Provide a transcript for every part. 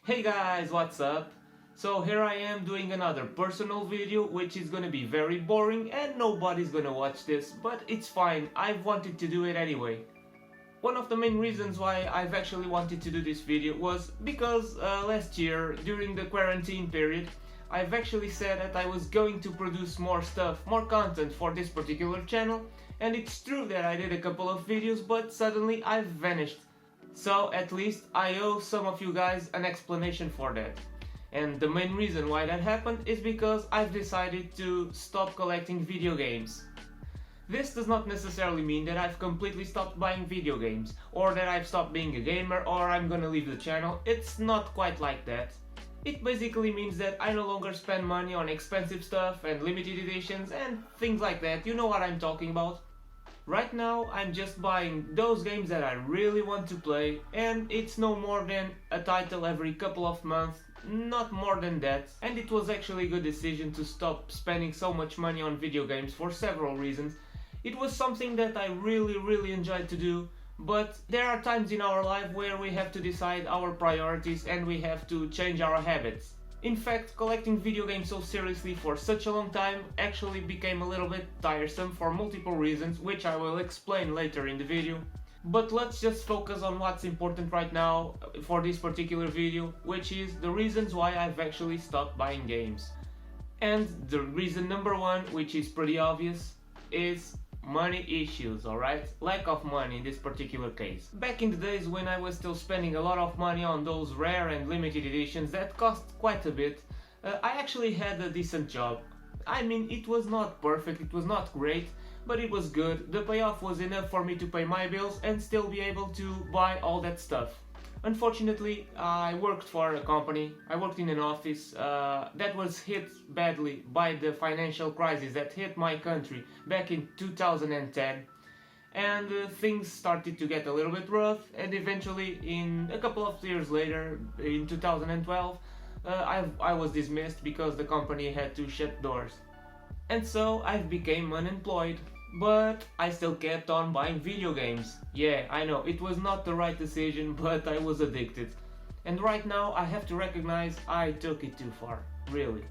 Hey guys, what's up? So here I am doing another personal video which is gonna be very boring and nobody's gonna watch this, but it's fine, I've wanted to do it anyway. One of the main reasons why I've actually wanted to do this video was because last year, during the quarantine period, I've actually said that I was going to produce more stuff, more content for this particular channel, and it's true that I did a couple of videos, but suddenly I've vanished. So at least I owe some of you guys an explanation for that. And the main reason why that happened is because I've decided to stop collecting video games. This does not necessarily mean that I've completely stopped buying video games, or that I've stopped being a gamer, or I'm gonna leave the channel. It's not quite like that. It basically means that I no longer spend money on expensive stuff and limited editions and things like that, you know what I'm talking about. Right now I'm just buying those games that I really want to play, and it's no more than a title every couple of months, not more than that. And it was actually a good decision to stop spending so much money on video games for several reasons. It was something that I really enjoyed to do, but there are times in our life where we have to decide our priorities and we have to change our habits. In fact, collecting video games so seriously for such a long time actually became a little bit tiresome for multiple reasons, which I will explain later in the video. But let's just focus on what's important right now for this particular video, which is the reasons why I've actually stopped buying games. And the reason number one, which is pretty obvious, is money issues, alright? Lack of money in this particular case. Back in the days when I was still spending a lot of money on those rare and limited editions that cost quite a bit, I actually had a decent job. I mean, it was not perfect, it was not great, but it was good. The payoff was enough for me to pay my bills and still be able to buy all that stuff. Unfortunately, I worked for a company, I worked in an office that was hit badly by the financial crisis that hit my country back in 2010, and things started to get a little bit rough, and eventually in a couple of years later, in 2012, I was dismissed because the company had to shut doors. And so I became unemployed. But I still kept on buying video games. Yeah, I know, it was not the right decision, but I was addicted. And right now I have to recognize I took it too far, really.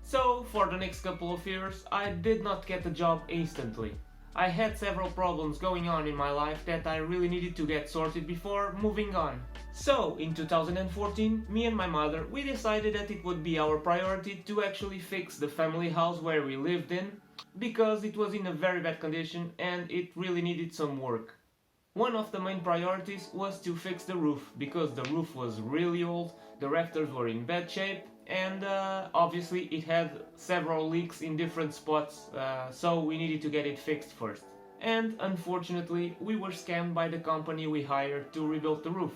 So for the next couple of years I did not get a job instantly. I had several problems going on in my life that I really needed to get sorted before moving on. So in 2014, me and my mother, we decided that it would be our priority to actually fix the family house where we lived in, because it was in a very bad condition and it really needed some work. One of the main priorities was to fix the roof, because the roof was really old, the rafters were in bad shape, and obviously it had several leaks in different spots, so we needed to get it fixed first. And unfortunately we were scammed by the company we hired to rebuild the roof.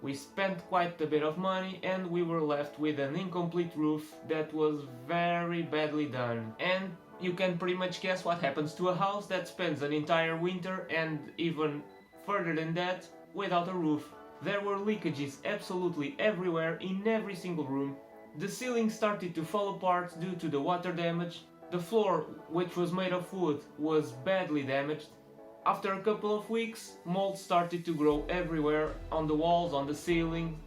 We spent quite a bit of money and we were left with an incomplete roof that was very badly done. And you can pretty much guess what happens to a house that spends an entire winter, and even further than that, without a roof. There were leakages absolutely everywhere in every single room. The ceiling started to fall apart due to the water damage. The floor, which was made of wood, was badly damaged. After a couple of weeks, mold started to grow everywhere, on the walls, on the ceiling,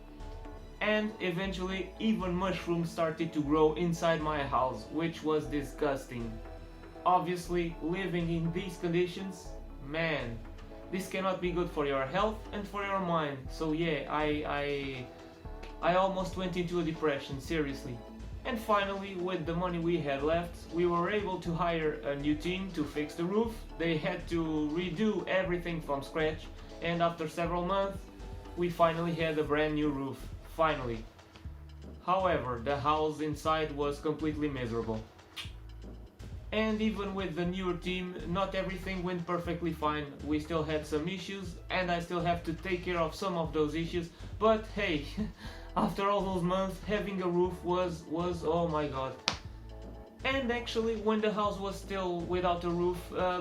and eventually even mushrooms started to grow inside my house, which was disgusting. Obviously, living in these conditions, man, this cannot be good for your health and for your mind. So yeah, I almost went into a depression, seriously. And finally, with the money we had left, we were able to hire a new team to fix the roof. They had to redo everything from scratch, and after several months, we finally had a brand new roof. Finally. However, the house inside was completely miserable. And even with the newer team, not everything went perfectly fine. We still had some issues, and I still have to take care of some of those issues, but hey, after all those months, having a roof was oh my god. And actually, when the house was still without a roof,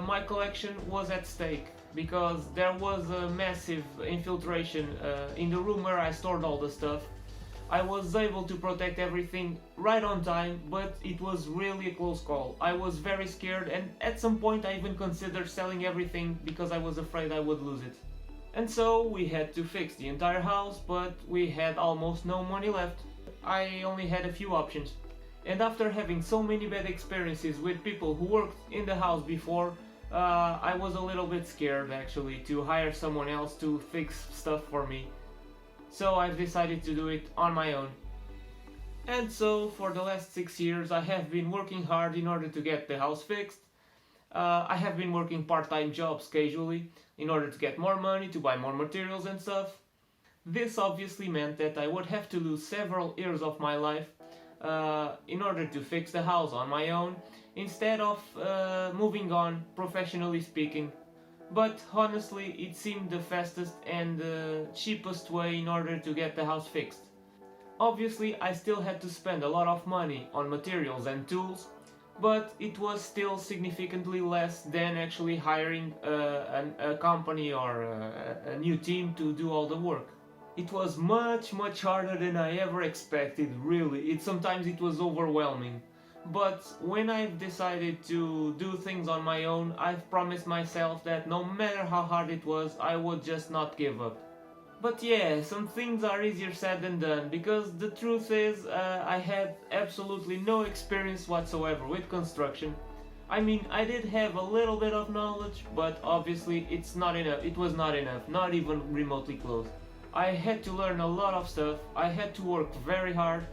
my collection was at stake, because there was a massive infiltration in the room where I stored all the stuff. I was able to protect everything right on time, but it was really a close call. I was very scared, and at some point I even considered selling everything because I was afraid I would lose it. And so we had to fix the entire house, but we had almost no money left. I only had a few options. And after having so many bad experiences with people who worked in the house before, I was a little bit scared actually to hire someone else to fix stuff for me. So I've decided to do it on my own. And so for the last 6 years I have been working hard in order to get the house fixed. I have been working part-time jobs casually in order to get more money, to buy more materials and stuff. This obviously meant that I would have to lose several years of my life in order to fix the house on my own, instead of moving on, professionally speaking. But honestly, it seemed the fastest and cheapest way in order to get the house fixed. Obviously, I still had to spend a lot of money on materials and tools, but it was still significantly less than actually hiring a company or a new team to do all the work. It was much harder than I ever expected, really. Sometimes it was overwhelming. But when I've decided to do things on my own, I've promised myself that no matter how hard it was, I would just not give up. But yeah, some things are easier said than done, because the truth is I had absolutely no experience whatsoever with construction. I mean, I did have a little bit of knowledge, but obviously it's not enough. It was not enough, not even remotely close. I had to learn a lot of stuff, I had to work very hard.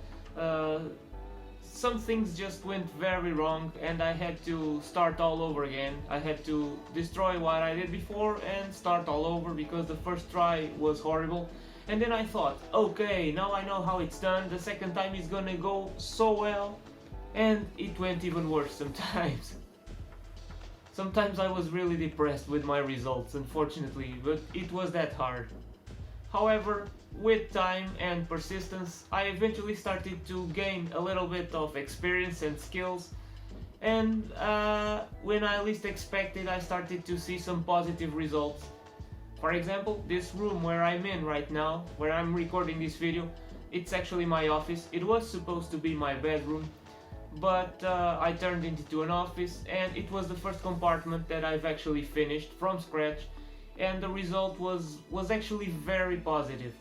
Some things just went very wrong and I had to start all over again. I had to destroy what I did before and start all over because the first try was horrible. And then I thought, okay, now I know how it's done, the second time is gonna go so well. And it went even worse sometimes. Sometimes I was really depressed with my results, unfortunately, but it was that hard. However, with time and persistence, I eventually started to gain a little bit of experience and skills, and when I least expected, I started to see some positive results. For example, this room where I'm in right now, where I'm recording this video, it's actually my office. It was supposed to be my bedroom, but I turned it into an office, and it was the first compartment that I've actually finished from scratch, and the result was actually very positive.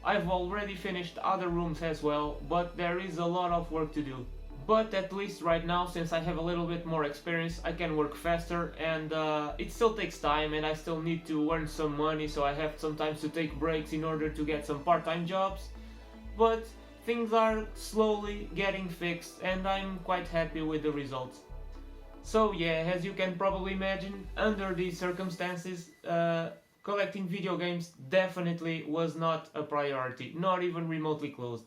I've already finished other rooms as well, but there is a lot of work to do. But at least right now, since I have a little bit more experience, I can work faster, and it still takes time and I still need to earn some money, so I have sometimes to take breaks in order to get some part-time jobs. But things are slowly getting fixed and I'm quite happy with the results. So yeah, as you can probably imagine, under these circumstances, collecting video games definitely was not a priority, not even remotely close.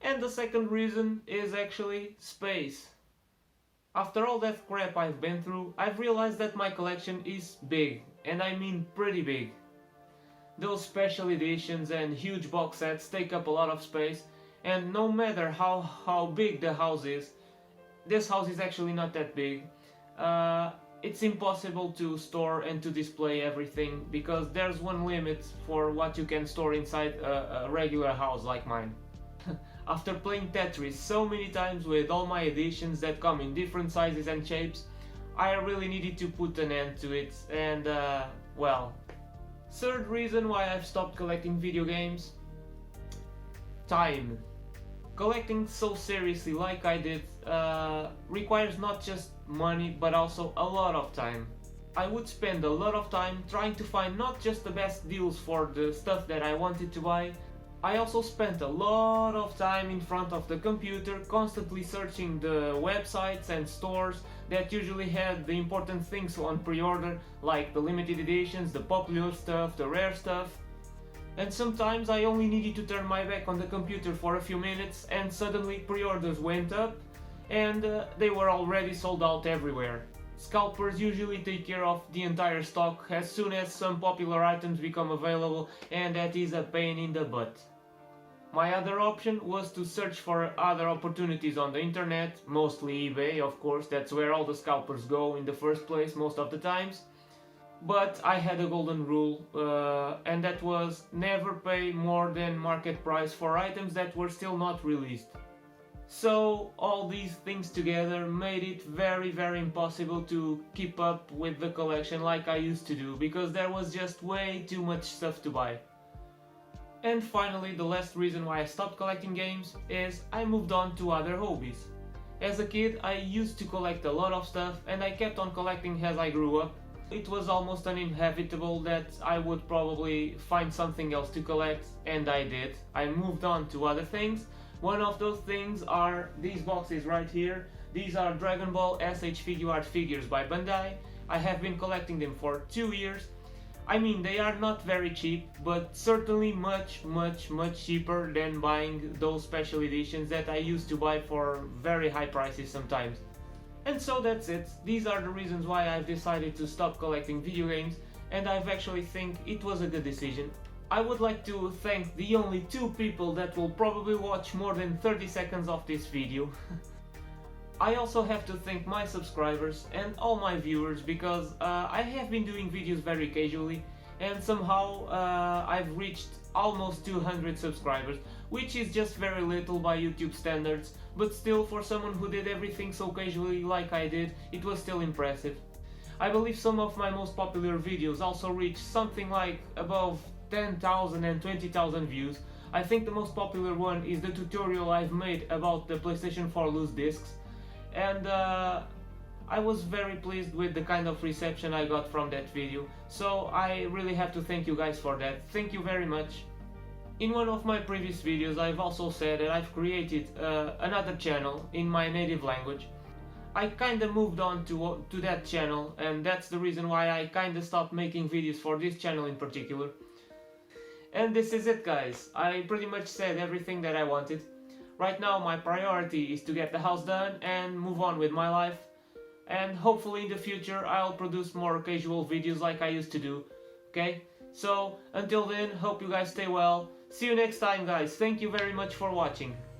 And the second reason is actually space. After all that crap I've been through, I've realized that my collection is big, and I mean pretty big. Those special editions and huge box sets take up a lot of space, and no matter how big the house is, this house is actually not that big. It's impossible to store and to display everything because there's one limit for what you can store inside a regular house like mine. After playing Tetris so many times with all my editions that come in different sizes and shapes, I really needed to put an end to it, and well. Third reason why I've stopped collecting video games: time. Collecting so seriously like I did requires not just money but also a lot of time. I would spend a lot of time trying to find not just the best deals for the stuff that I wanted to buy. I also spent a lot of time in front of the computer constantly searching the websites and stores that usually had the important things on pre-order, like the limited editions, the popular stuff, the rare stuff. And sometimes I only needed to turn my back on the computer for a few minutes and suddenly pre-orders went up and they were already sold out everywhere. Scalpers usually take care of the entire stock as soon as some popular items become available, and that is a pain in the butt. My other option was to search for other opportunities on the internet, mostly eBay of course, that's where all the scalpers go in the first place most of the times. But I had a golden rule, and that was never pay more than market price for items that were still not released. So all these things together made it very impossible to keep up with the collection like I used to do, because there was just way too much stuff to buy. And finally, the last reason why I stopped collecting games is I moved on to other hobbies. As a kid, I used to collect a lot of stuff, and I kept on collecting as I grew up. It was almost inevitable that I would probably find something else to collect, and I did. I moved on to other things. One of those things are these boxes right here. These are Dragon Ball SH Figuart figures by Bandai. I have been collecting them for 2 years. I mean, they are not very cheap, but certainly much cheaper than buying those special editions that I used to buy for very high prices sometimes. And so that's it. These are the reasons why I've decided to stop collecting video games, and I've actually think it was a good decision. I would like to thank the only 2 people that will probably watch more than 30 seconds of this video. I also have to thank my subscribers and all my viewers, because I have been doing videos very casually, and somehow I've reached almost 200 subscribers, which is just very little by YouTube standards, but still, for someone who did everything so casually like I did, it was still impressive. I believe some of my most popular videos also reached something like above 10,000 and 20,000 views. I think the most popular one is the tutorial I've made about the PlayStation 4 loose discs, and I was very pleased with the kind of reception I got from that video, so I really have to thank you guys for that. Thank you very much. In one of my previous videos I've also said that I've created another channel in my native language. I kinda moved on to that channel, and that's the reason why I kinda stopped making videos for this channel in particular. And this is it, guys. I pretty much said everything that I wanted. Right now my priority is to get the house done and move on with my life. And hopefully in the future I'll produce more casual videos like I used to do. Okay? So until then, hope you guys stay well. See you next time, guys. Thank you very much for watching.